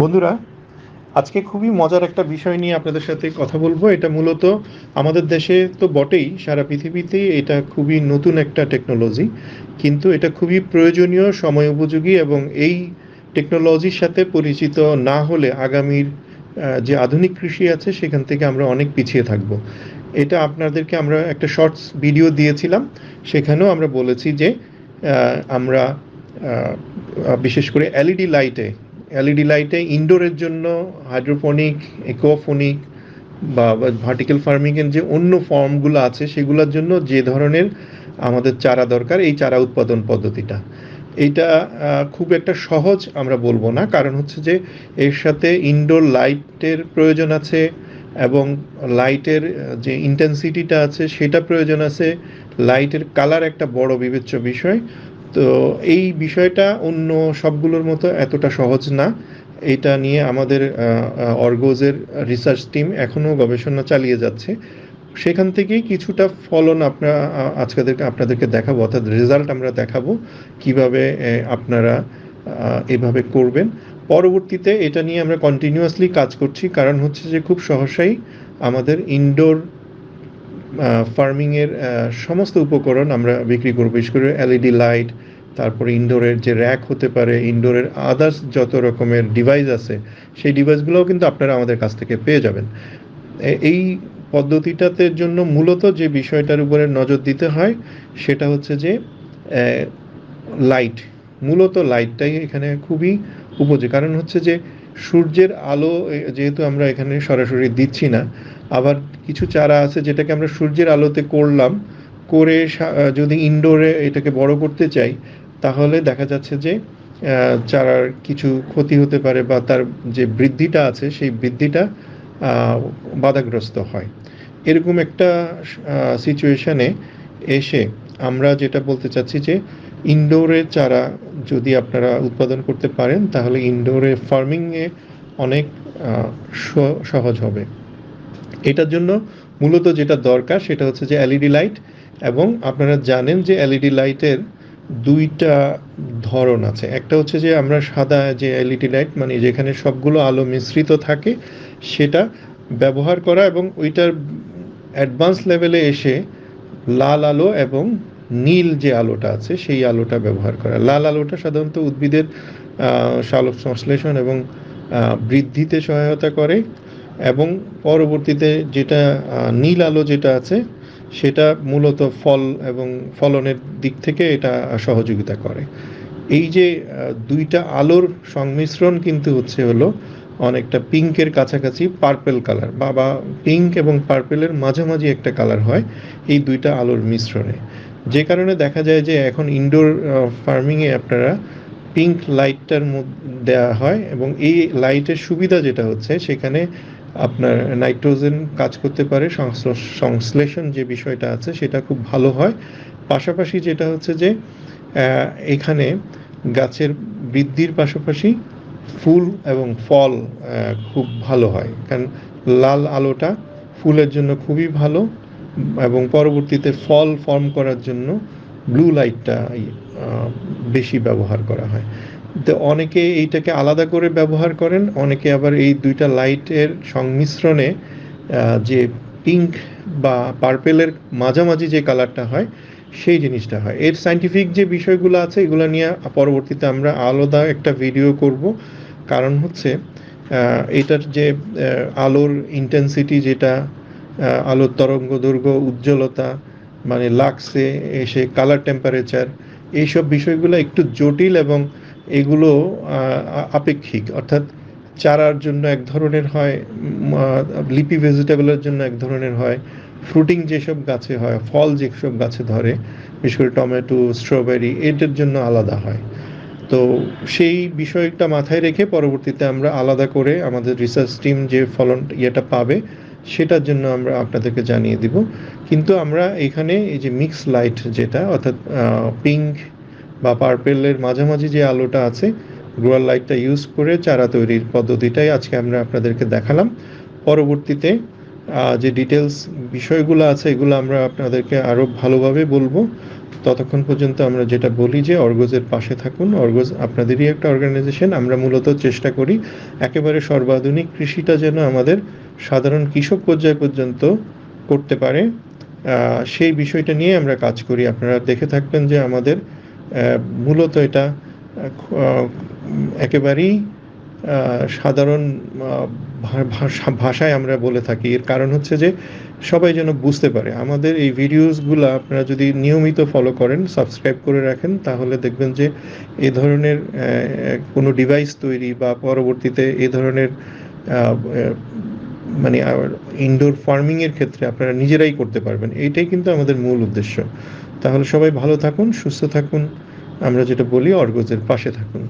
বন্ধুরা, আজকে খুবই মজার একটা বিষয় নিয়ে আপনাদের সাথে কথা বলবো। এটা মূলত আমাদের দেশে তো বটেই, সারা পৃথিবীতেই এটা খুবই নতুন একটা টেকনোলজি। কিন্তু এটা খুবই প্রয়োজনীয়, সময় উপযোগী, এবং এই টেকনোলজির সাথে পরিচিত না হলে আগামীর যে আধুনিক কৃষি আছে সেখান থেকে আমরা অনেক পিছিয়ে থাকব। এটা আপনাদেরকে আমরা একটা শর্টস ভিডিও দিয়েছিলাম, সেখানেও আমরা বলেছি যে আমরা বিশেষ করে এলইডি লাইটে ইনডোরের জন্য হাইড্রোফোনিক, একোফোনিক বা ভার্টিক্যাল ফার্মিংয়ের যে অন্য ফর্মগুলো আছে সেগুলোর জন্য যে ধরনের আমাদের চারা দরকার, এই চারা উৎপাদন পদ্ধতিটা এইটা খুব একটা সহজ আমরা বলবো না। কারণ হচ্ছে যে এর সাথে ইনডোর লাইটের প্রয়োজন আছে, এবং লাইটের যে ইন্টেন্সিটিটা আছে সেটা প্রয়োজন আছে। লাইটের কালার একটা বড় বিবেচ্য বিষয়। তো এই বিষয়টা অন্য সবগুলোর মতো এতটা সহজ না। এটা নিয়ে আমাদের অর্গোজের রিসার্চ টিম এখনও গবেষণা চালিয়ে যাচ্ছে। সেখান থেকেই কিছুটা ফলন আপনাদেরকে দেখাবো, অর্থাৎ রেজাল্ট আমরা দেখাবো কিভাবে আপনারা এভাবে করবেন। পরবর্তীতে এটা নিয়ে আমরা কন্টিনিউয়াসলি কাজ করছি, কারণ হচ্ছে যে খুব সহসাই আমাদের ইনডোর ফার্মিংয়ের সমস্ত উপকরণ আমরা বিক্রি করব, বিশেষ করে এলইডি লাইট, তারপরে ইনডোরের যে র্যাক হতে পারে, ইনডোরের আদার্স যত রকমের ডিভাইস আছে সেই ডিভাইসগুলোও কিন্তু আপনারা আমাদের কাছ থেকে পেয়ে যাবেন। এই পদ্ধতিটাতে জন্য মূলত যে বিষয়টার উপরে নজর দিতে হয় সেটা হচ্ছে যে লাইট, মূলত লাইটটাই এখানে খুবই উপযোগী। কারণ হচ্ছে যে সূর্যের আলো যেহেতু আমরা এখানে সরাসরি দিচ্ছি না, আবার কিছু চারা আছে যেটাকে আমরা সূর্যের আলোতে করলাম, করে যদি ইনডোরে এটাকে বড় করতে চাই তাহলে দেখা যাচ্ছে যে চারার কিছু ক্ষতি হতে পারে, বা তার যে বৃদ্ধিটা আছে সেই বৃদ্ধিটা বাধাগ্রস্ত হয়। এরকম একটা সিচুয়েশনে এসে আমরা যেটা বলতে চাচ্ছি যে ইনডোরের চারা যদি আপনারা উৎপাদন করতে পারেন তাহলে ইনডোরে ফার্মিংয়ে অনেক সহজ হবে। এটার জন্য মূলত যেটা দরকার সেটা হচ্ছে যে এলইডি লাইট। এবং আপনারা জানেন যে এলইডি লাইটের দুইটা ধরন আছে। একটা হচ্ছে যে আমরা সাদা যে এলইডি লাইট, মানে যেখানে সবগুলো আলো মিশ্রিত থাকে, সেটা ব্যবহার করা, এবং ওইটার অ্যাডভান্স লেভেলে এসে লাল আলো এবং নীল যে আলোটা আছে সেই আলোটা ব্যবহার করা। লাল আলোটা সাধারণত উদ্ভিদের সালোক সংশ্লেষণ এবং বৃদ্ধিতে সহায়তা করে, এবং পরবর্তীতে যেটা নীল আলো যেটা আছে সেটা মূলত ফল এবং ফলনের দিক থেকে এটা সহযোগিতা করে। এই যে দুইটা আলোর সংমিশ্রণ কিন্তু হলো অনেকটা পিঙ্কের কাছাকাছি পার্পেল কালার, বা পিঙ্ক এবং পার্পেলের মাঝামাঝি একটা কালার হয় এই দুইটা আলোর মিশ্রণে। যে কারণে দেখা যায় যে এখন ইনডোর ফার্মিংয়ে আপনারা পিঙ্ক লাইটটার দেওয়া হয়, এবং এই লাইটের সুবিধা যেটা হচ্ছে সেখানে আপনার নাইট্রোজেন কাজ করতে পারে, সংশ্লেষণ যে বিষয়টা আছে সেটা খুব ভালো হয়। পাশাপাশি যেটা হচ্ছে যে এখানে গাছের বৃদ্ধির পাশাপাশি ফুল এবং ফল খুব ভালো হয়, কারণ লাল আলোটা ফুলের জন্য খুবই ভালো, এবং পরবর্তীতে ফল ফর্ম করার জন্য ব্লু লাইটটা বেশি ব্যবহার করা হয়। তো অনেকে এইটাকে আলাদা করে ব্যবহার করেন, অনেকে আবার এই দুইটা লাইটের সংমিশ্রণে যে পিঙ্ক বা পার্পেলের মাঝামাঝি যে কালারটা হয় সেই জিনিসটা হয়। এর সায়েন্টিফিক যে বিষয়গুলো আছে এগুলো নিয়ে পরবর্তীতে আমরা আলাদা একটা ভিডিও করব। কারণ হচ্ছে এটার যে আলোর ইন্টেন্সিটি, যেটা আলোর তরঙ্গ দৈর্ঘ্য, উজ্জ্বলতা, মানে লাক্সে এসে কালার টেম্পারেচার, এইসব বিষয়গুলো একটু জটিল, এবং এগুলো আপেক্ষিক। অর্থাৎ চারার জন্য এক ধরনের হয়, লিপি ভেজিটেবলের জন্য এক ধরনের হয়, ফ্রুটিং যেসব গাছে হয়, ফল যেসব গাছে ধরে, বিশেষ করে টমেটো, স্ট্রবেরি, এটার জন্য আলাদা হয়। তো সেই বিষয়টা মাথায় রেখে পরবর্তীতে আমরা আলাদা করে আমাদের রিসার্চ টিম যে ফলন ইয়েটা পাবে সেটার জন্য আমরা আপনাদেরকে জানিয়ে দিব। কিন্তু আমরা এখানে এই যে মিক্স লাইট, যেটা অর্থাৎ পিঙ্ক বা পার্পেলের মাঝামাঝি যে আলোটা আছে, গ্রোয়ার লাইটটা ইউজ করে চারা তৈরির পদ্ধতিটাই আজকে আমরা আপনাদেরকে দেখালাম। পরবর্তীতে যে ডিটেলস বিষয়গুলো আছে এগুলো আমরা আপনাদেরকে আরও ভালোভাবে বলবো। ততক্ষণ পর্যন্ত আমরা যেটা বলি যে অর্গজের পাশে থাকুন। অর্গজ আপনাদেরই একটা অর্গানাইজেশন। আমরা মূলত চেষ্টা করি একেবারে সর্বাধুনিক কৃষিটা যেন আমাদের সাধারণ কৃষক পর্যায় পর্যন্ত করতে পারে, সেই বিষয়টা নিয়ে আমরা কাজ করি। আপনারা দেখে থাকবেন যে আমাদের মূলত এটা একেবারেই সাধারণ ভাষায় আমরা বলে থাকি। এর কারণ হচ্ছে যে সবাই যেন বুঝতে পারে। আমাদের এই ভিডিওসগুলো আপনারা যদি নিয়মিত ফলো করেন, সাবস্ক্রাইব করে রাখেন, তাহলে দেখবেন যে এ ধরনের কোনো ডিভাইস তৈরি বা পরবর্তীতে এ ধরনের মানে ইনডোর ফার্মিংয়ের ক্ষেত্রে আপনারা নিজেরাই করতে পারবেন। এইটাই কিন্তু আমাদের মূল উদ্দেশ্য। তাহলে সবাই ভালো থাকুন, সুস্থ থাকুন। আমরা যেটা বলি অর্গজের পাশে থাকুন।